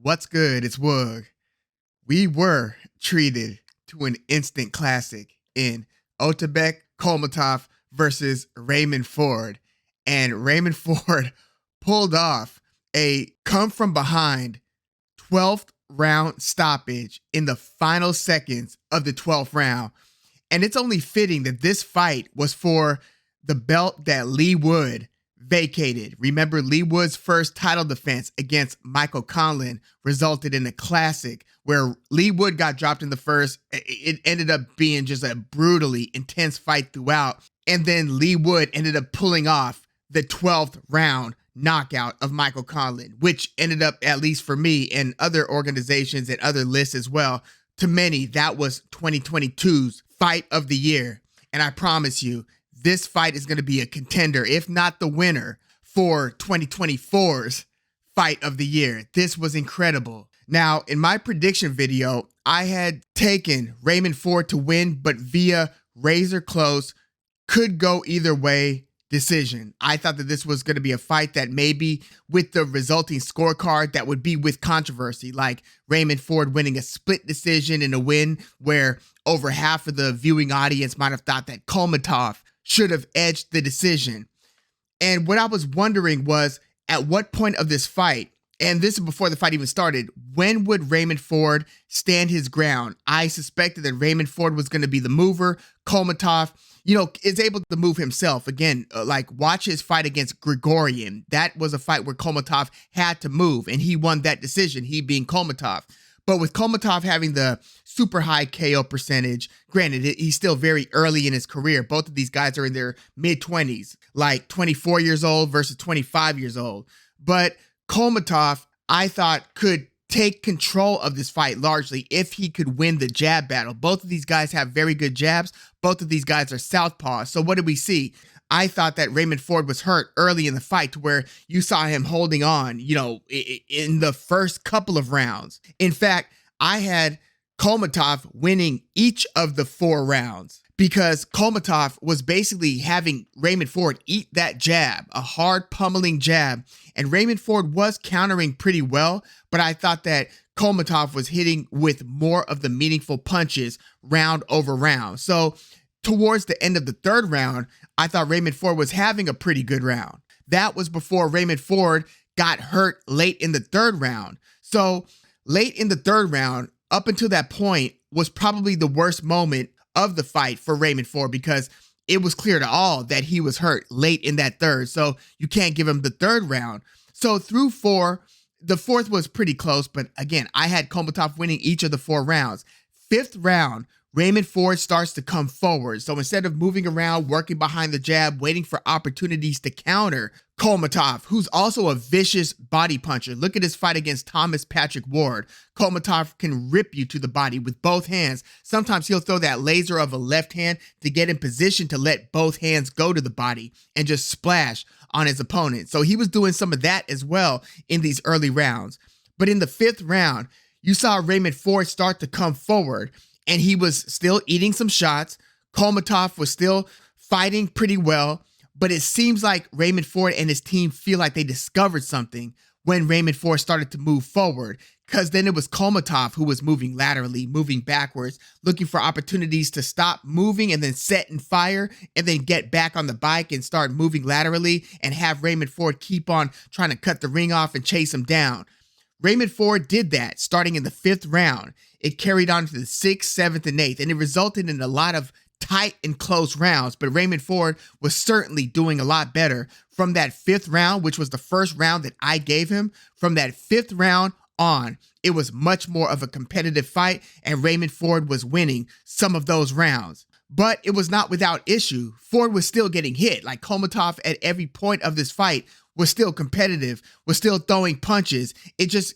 What's good? It's Woog. We were treated to an instant classic in Kholmatov versus Raymond Ford. And Raymond Ford pulled off a come from behind 12th round stoppage in the final seconds of the 12th round. And it's only fitting that this fight was for the belt that Lee Wood vacated. Remember, Lee Wood's first title defense against Michael Conlan resulted in a classic where Lee Wood got dropped in the first. It ended up being just a brutally intense fight throughout. And then Lee Wood ended up pulling off the 12th round knockout of Michael Conlan, which ended up, at least for me and other organizations and other lists as well, to many, that was 2022's fight of the year. And I promise you, this fight is going to be a contender, if not the winner, for 2024's fight of the year. This was incredible. Now, in my prediction video, I had taken Raymond Ford to win, but via razor close, could go either way decision. I thought that this was going to be a fight that maybe with the resulting scorecard that would be with controversy, like Raymond Ford winning a split decision in a win where over half of the viewing audience might have thought that Kholmatov should have edged the decision. And what I was wondering was, at what point of this fight, and this is before the fight even started, when would Raymond Ford stand his ground? I suspected that Raymond Ford was going to be the mover. Kholmatov, is able to move himself. Again, watch his fight against Grigorian. That was a fight where Kholmatov had to move, and he won that decision, he being Kholmatov. But with Kholmatov having the super high KO percentage, granted, he's still very early in his career. Both of these guys are in their mid-20s, like 24 years old versus 25 years old. But Kholmatov, I thought, could take control of this fight largely if he could win the jab battle. Both of these guys have very good jabs. Both of these guys are southpaws. So what did we see? I thought that Raymond Ford was hurt early in the fight to where you saw him holding on, in the first couple of rounds. In fact, I had Kholmatov winning each of the 4 rounds because Kholmatov was basically having Raymond Ford eat that jab, a hard pummeling jab. And Raymond Ford was countering pretty well, but I thought that Kholmatov was hitting with more of the meaningful punches round over round. So towards the end of the 3rd round, I thought Raymond Ford was having a pretty good round. That was before Raymond Ford got hurt late in the 3rd round. So late in the 3rd round, up until that point, was probably the worst moment of the fight for Raymond Ford because it was clear to all that he was hurt late in that 3rd. So you can't give him the 3rd round. So through 4, the 4th was pretty close. But again, I had Kholmatov winning each of the 4 rounds. 5th round, Raymond Ford starts to come forward. So instead of moving around, working behind the jab, waiting for opportunities to counter Kholmatov, who's also a vicious body puncher. Look at his fight against Thomas Patrick Ward. Kholmatov can rip you to the body with both hands. Sometimes he'll throw that laser of a left hand to get in position to let both hands go to the body and just splash on his opponent. So he was doing some of that as well in these early rounds. But in the 5th round, you saw Raymond Ford start to come forward, and he was still eating some shots. Kholmatov was still fighting pretty well, but it seems like Raymond Ford and his team feel like they discovered something when Raymond Ford started to move forward, because then it was Kholmatov who was moving laterally, moving backwards, looking for opportunities to stop moving and then set and fire and then get back on the bike and start moving laterally and have Raymond Ford keep on trying to cut the ring off and chase him down. Raymond Ford did that starting in the 5th round. It carried on to the 6th, 7th, and 8th, and it resulted in a lot of tight and close rounds. But Raymond Ford was certainly doing a lot better from that 5th round, which was the first round that I gave him. From that 5th round on, it was much more of a competitive fight, and Raymond Ford was winning some of those rounds. But it was not without issue. Ford was still getting hit. Like Kholmatov at every point of this fight was still competitive, was still throwing punches. It just,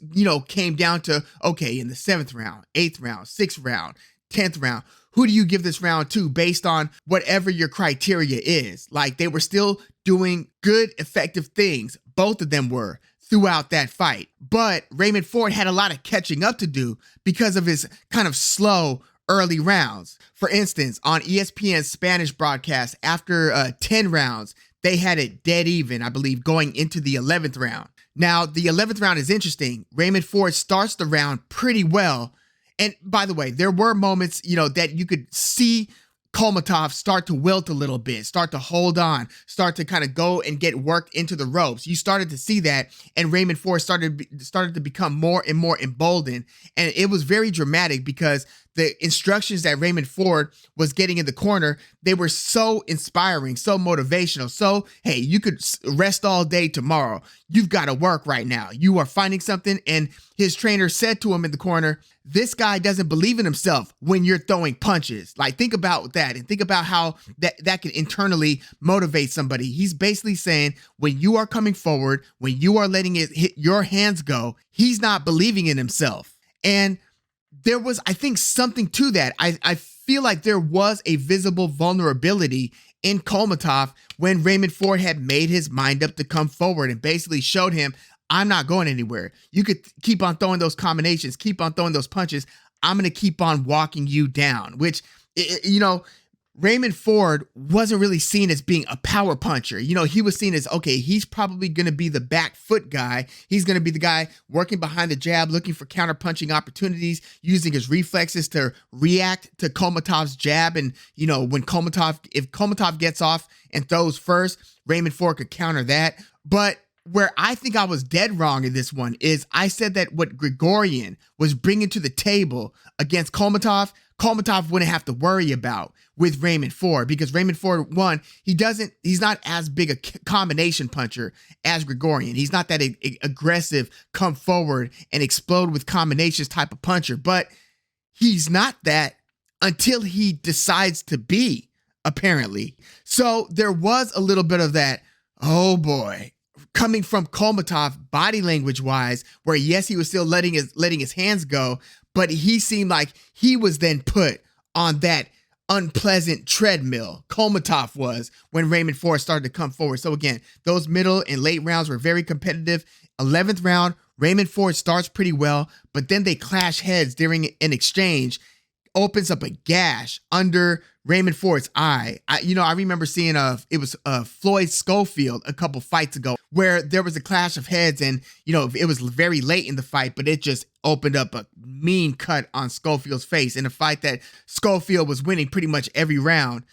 came down to, okay, in the 7th round, 8th round, 6th round, 10th round, who do you give this round to based on whatever your criteria is? Like, they were still doing good, effective things. Both of them were throughout that fight. But Raymond Ford had a lot of catching up to do because of his kind of slow early rounds. For instance, on ESPN's Spanish broadcast, after 10 rounds, they had it dead even, I believe, going into the 11th round. Now, the 11th round is interesting. Raymond Ford starts the round pretty well. And by the way, there were moments, that you could see Kholmatov start to wilt a little bit, start to hold on, start to kind of go and get worked into the ropes. You started to see that, and Raymond Ford started to become more and more emboldened. And it was very dramatic because the instructions that Raymond Ford was getting in the corner, they were so inspiring, so motivational. So, hey, you could rest all day tomorrow. You've got to work right now. You are finding something. And his trainer said to him in the corner, this guy doesn't believe in himself when you're throwing punches. Like, think about that and think about how that can internally motivate somebody. He's basically saying when you are coming forward, when you are letting it hit your hands go, he's not believing in himself. And there was, I think, something to that. I feel like there was a visible vulnerability in Kholmatov when Raymond Ford had made his mind up to come forward and basically showed him, I'm not going anywhere. You could keep on throwing those combinations, keep on throwing those punches. I'm going to keep on walking you down, which, Raymond Ford wasn't really seen as being a power puncher. He was seen as, okay, he's probably going to be the back foot guy. He's going to be the guy working behind the jab, looking for counter punching opportunities, using his reflexes to react to Kholmatov's jab. And, if Kholmatov gets off and throws first, Raymond Ford could counter that. But where I think I was dead wrong in this one is I said that what Grigorian was bringing to the table against Kholmatov wouldn't have to worry about with Raymond Ford, because Raymond Ford, one, he's not as big a combination puncher as Grigorian. He's not that aggressive, come forward and explode with combinations type of puncher, but he's not that until he decides to be, apparently. So there was a little bit of that, oh boy, coming from Kholmatov body language wise, where yes, he was still letting his hands go, but he seemed like he was then put on that unpleasant treadmill. Kholmatov was when Raymond Ford started to come forward. So again, those middle and late rounds were very competitive. 11th round, Raymond Ford starts pretty well, but then they clash heads during an exchange, opens up a gash under Raymond Ford's eye. I remember seeing it was Floyd Schofield a couple fights ago where there was a clash of heads, and it was very late in the fight, but it just opened up a mean cut on Schofield's face in a fight that Schofield was winning pretty much every round.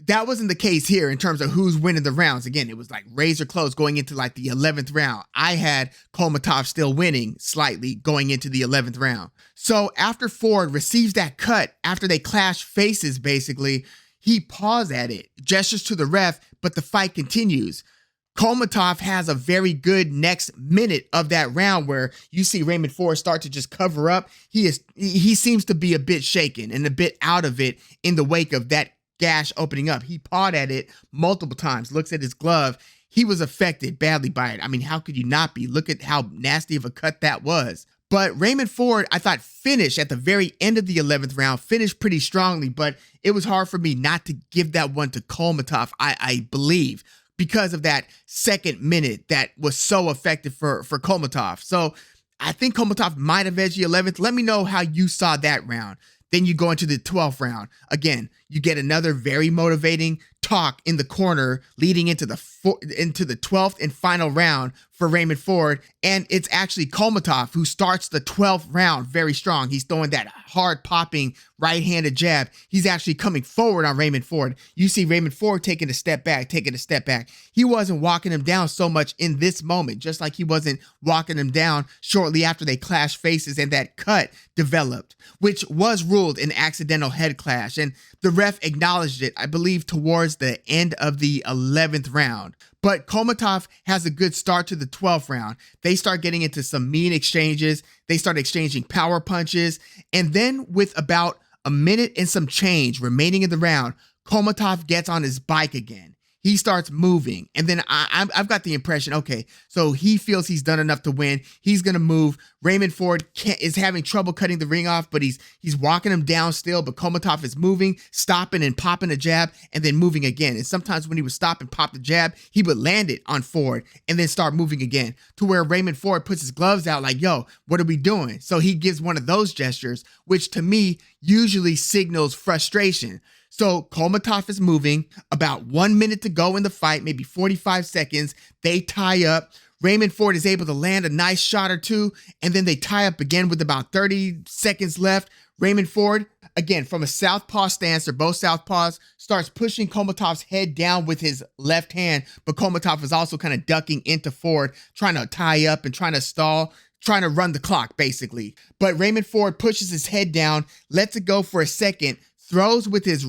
That wasn't the case here in terms of who's winning the rounds. Again, it was like razor close going into like the 11th round. I had Kholmatov still winning slightly going into the 11th round. So after Ford receives that cut, after they clash faces, basically, he paused at it, gestures to the ref, but the fight continues. Kholmatov has a very good next minute of that round where you see Raymond Ford start to just cover up. He seems to be a bit shaken and a bit out of it in the wake of that gash opening up. He pawed at it multiple times, looks at his glove. He was affected badly by it. I mean, how could you not be? Look at how nasty of a cut that was. But Raymond Ford, I thought, finished at the very end of the 11th round, finished pretty strongly, but it was hard for me not to give that one to Kholmatov, I believe, because of that second minute that was so effective for Kholmatov. So I think Kholmatov might have edged the 11th. Let me know how you saw that round. Then you go into the 12th round. Again, you get another very motivating talk in the corner leading into the 12th and final round for Raymond Ford. And it's actually Kholmatov who starts the 12th round very strong. He's throwing that hard popping right-handed jab. He's actually coming forward on Raymond Ford. You see Raymond Ford taking a step back. He wasn't walking him down so much in this moment, just like he wasn't walking him down shortly after they clashed faces and that cut developed, which was ruled an accidental head clash. And the ref acknowledged it, I believe, towards the end of the 11th round. But Kholmatov has a good start to the 12th round. They start getting into some mean exchanges. They start exchanging power punches. And then with about a minute and some change remaining in the round, Kholmatov gets on his bike again. He starts moving. And then I've got the impression, okay, so he feels he's done enough to win. He's going to move. Raymond Ford is having trouble cutting the ring off, but he's walking him down still. But Kholmatov is moving, stopping and popping a jab, and then moving again. And sometimes when he would stop and pop the jab, he would land it on Ford and then start moving again, to where Raymond Ford puts his gloves out like, yo, what are we doing? So he gives one of those gestures, which to me usually signals frustration. So Kholmatov is moving, about 1 minute to go in the fight, maybe 45 seconds. They tie up. Raymond Ford is able to land a nice shot or two, and then they tie up again with about 30 seconds left. Raymond Ford, again, from a southpaw stance, or both southpaws, starts pushing Kholmatov's head down with his left hand, but Kholmatov is also kind of ducking into Ford, trying to tie up and trying to stall, trying to run the clock, basically. But Raymond Ford pushes his head down, lets it go for a second, throws with his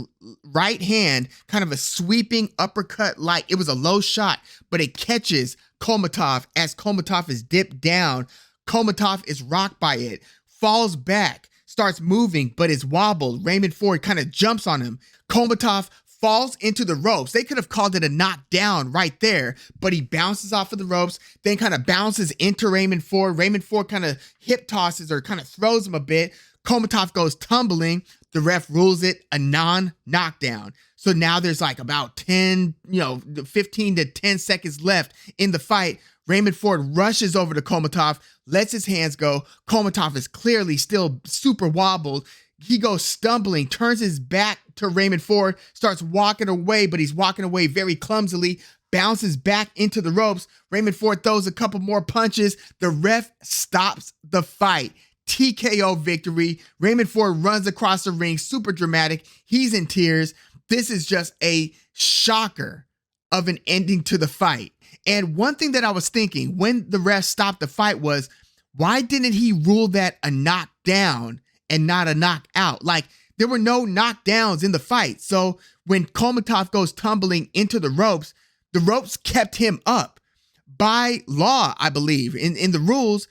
right hand, kind of a sweeping uppercut like it was a low shot, but it catches Kholmatov as Kholmatov is dipped down. Kholmatov is rocked by it, falls back, starts moving, but is wobbled. Raymond Ford kind of jumps on him. Kholmatov falls into the ropes. They could have called it a knockdown right there, but he bounces off of the ropes, then kind of bounces into Raymond Ford. Raymond Ford kind of hip tosses or kind of throws him a bit. Kholmatov goes tumbling. The ref rules it a non-knockdown. So now there's like about 15 to 10 seconds left in the fight. Raymond Ford rushes over to Kholmatov, lets his hands go. Kholmatov is clearly still super wobbled. He goes stumbling, turns his back to Raymond Ford, starts walking away, but he's walking away very clumsily, bounces back into the ropes. Raymond Ford throws a couple more punches. The ref stops the fight. TKO victory. Raymond Ford runs across the ring, super dramatic. He's in tears. This is just a shocker of an ending to the fight. And one thing that I was thinking when the ref stopped the fight was, why didn't he rule that a knockdown and not a knockout? Like, there were no knockdowns in the fight. So when Kholmatov goes tumbling into the ropes kept him up. By law, I believe, in the rules,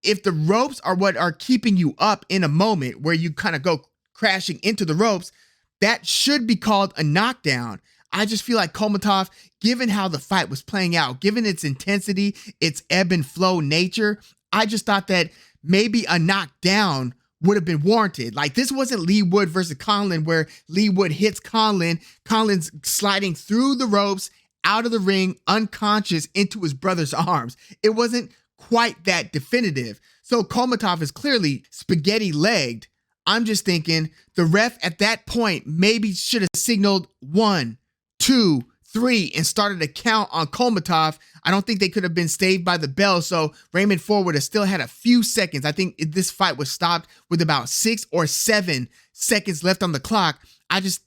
if the ropes are what are keeping you up in a moment where you kind of go crashing into the ropes, that should be called a knockdown. I just feel like Kholmatov, given how the fight was playing out, given its intensity, its ebb and flow nature, I just thought that maybe a knockdown would have been warranted. Like, this wasn't Lee Wood versus Conlon where Lee Wood hits Conlon. Conlon's sliding through the ropes, out of the ring, unconscious, into his brother's arms. It wasn't quite that definitive. So Kholmatov is clearly spaghetti-legged. I'm just thinking the ref at that point maybe should have signaled 1, 2, 3 and started a count on Kholmatov. I don't think they could have been saved by the bell, so Raymond Ford would have still had a few seconds. I think this fight was stopped with about 6 or 7 seconds left on the clock. I just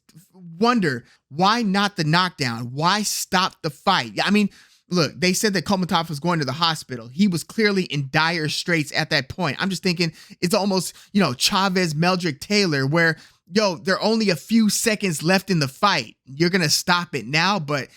wonder, why not the knockdown? Why stop the fight? I mean, look, they said that Kholmatov was going to the hospital. He was clearly in dire straits at that point. I'm just thinking it's almost, Chavez, Meldrick, Taylor, where, there are only a few seconds left in the fight. You're going to stop it now, but,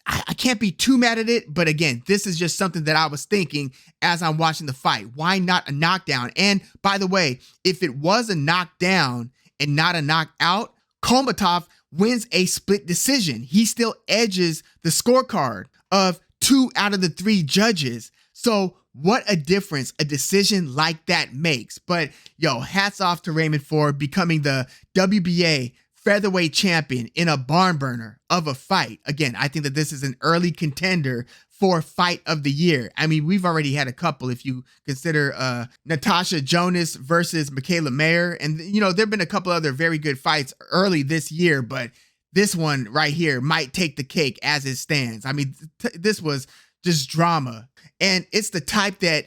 I can't be too mad at it. But again, this is just something that I was thinking as I'm watching the fight. Why not a knockdown? And by the way, if it was a knockdown and not a knockout, Kholmatov wins a split decision. He still edges the scorecard of 2 out of the 3 judges. So what a difference a decision like that makes. But hats off to Raymond Ford becoming the WBA featherweight champion in a barn burner of a fight. Again, I think that this is an early contender for fight of the year. I mean, we've already had a couple if you consider Natasha Jonas versus Michaela Mayer. And, there've been a couple other very good fights early this year, but this one right here might take the cake as it stands. I mean, this was just drama. And it's the type that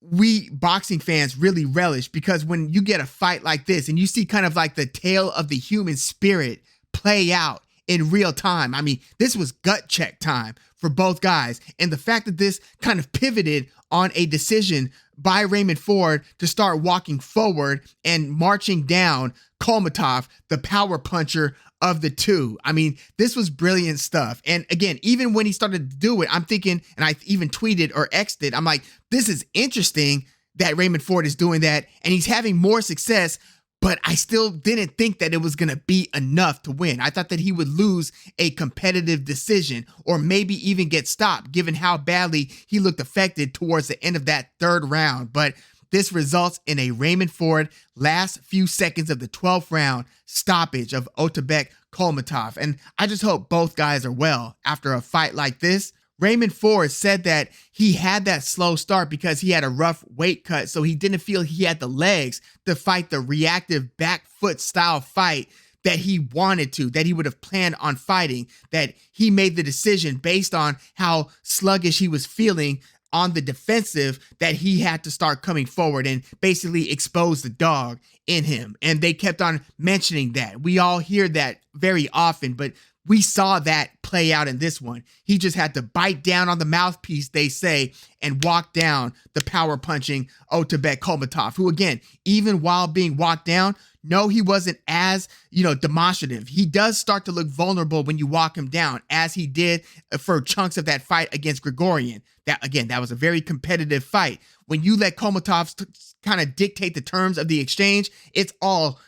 we boxing fans really relish, because when you get a fight like this and you see kind of like the tale of the human spirit play out in real time. I mean, this was gut check time for both guys. And the fact that this kind of pivoted on a decision by Raymond Ford to start walking forward and marching down Kholmatov, the power puncher of the two. I mean, this was brilliant stuff. And again, even when he started to do it, I'm thinking, and I even tweeted or X'd it, I'm like, this is interesting that Raymond Ford is doing that and he's having more success, but I still didn't think that it was going to be enough to win. I thought that he would lose a competitive decision or maybe even get stopped, given how badly he looked affected towards the end of that 3rd round. But this results in a Raymond Ford last few seconds of the 12th round stoppage of Otabek Kholmatov. And I just hope both guys are well after a fight like this. Raymond Ford said that he had that slow start because he had a rough weight cut, so he didn't feel he had the legs to fight the reactive back foot style fight that he wanted to, that he would have planned on fighting, that he made the decision based on how sluggish he was feeling on the defensive, that he had to start coming forward and basically expose the dog in him. And they kept on mentioning that. We all hear that very often, but we saw that play out in this one. He just had to bite down on the mouthpiece, they say, and walk down the power punching Otabek Kholmatov, who, again, even while being walked down, no, he wasn't as, demonstrative. He does start to look vulnerable when you walk him down, as he did for chunks of that fight against Grigorian. That was a very competitive fight. When you let Kholmatov kind of dictate the terms of the exchange, it's all,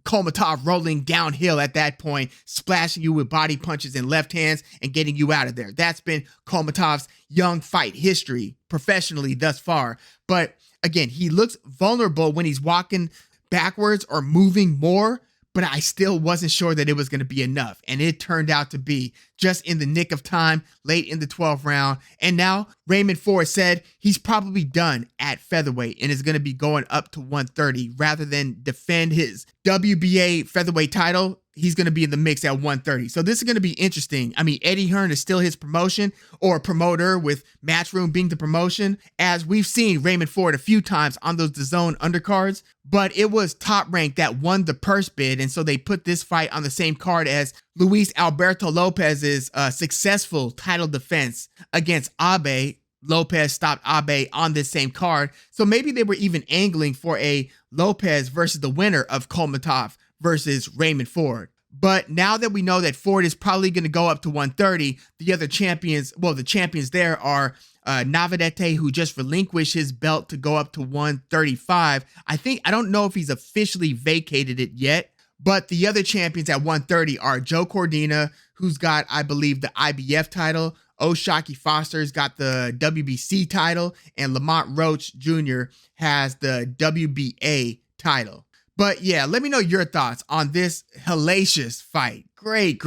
Kholmatov rolling downhill at that point, splashing you with body punches and left hands and getting you out of there. That's been Kholmatov's young fight history professionally thus far. But again, he looks vulnerable when he's walking backwards or moving more, but I still wasn't sure that it was going to be enough. And it turned out to be just in the nick of time, late in the 12th round. And now Raymond Ford said he's probably done at featherweight and is going to be going up to 130 rather than defend his WBA featherweight title. He's going to be in the mix at 130. So this is going to be interesting. I mean, Eddie Hearn is still his promotion or promoter, with Matchroom being the promotion, as we've seen Raymond Ford a few times on those DAZN undercards. But it was Top Rank that won the purse bid, and so they put this fight on the same card as Luis Alberto Lopez's successful title defense against Abe. Lopez stopped Abe on this same card. So maybe they were even angling for a Lopez versus the winner of Kholmatov versus Raymond Ford. But now that we know that Ford is probably going to go up to 130, the other champions, the champions there are Navarrete, who just relinquished his belt to go up to 135. I don't know if he's officially vacated it yet, but the other champions at 130 are Joe Cordina, who's got, I believe, the IBF title. O'Shaquie Foster's got the WBC title, and Lamont Roach Jr. has the WBA title. But yeah, let me know your thoughts on this hellacious fight. Great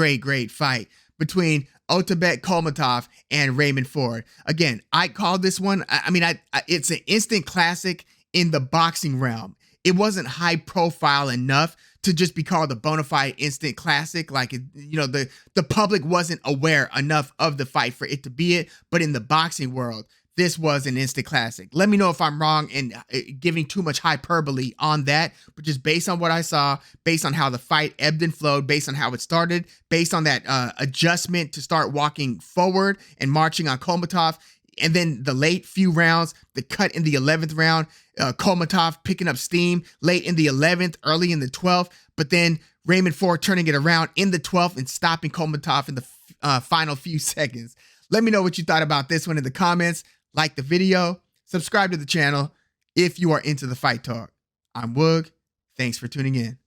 fight between Otabek Kholmatov and Raymond Ford. Again, I called this one, it's an instant classic in the boxing realm. It wasn't high profile enough to just be called a bona fide instant classic. Like, the public wasn't aware enough of the fight for it to be it. But in the boxing world, this was an instant classic. Let me know if I'm wrong and giving too much hyperbole on that, but just based on what I saw, based on how the fight ebbed and flowed, based on how it started, based on that adjustment to start walking forward and marching on Kholmatov, and then the late few rounds, the cut in the 11th round, Kholmatov picking up steam late in the 11th, early in the 12th, but then Raymond Ford turning it around in the 12th and stopping Kholmatov in the final few seconds. Let me know what you thought about this one in the comments. Like the video, subscribe to the channel if you are into the fight talk. I'm Woog. Thanks for tuning in.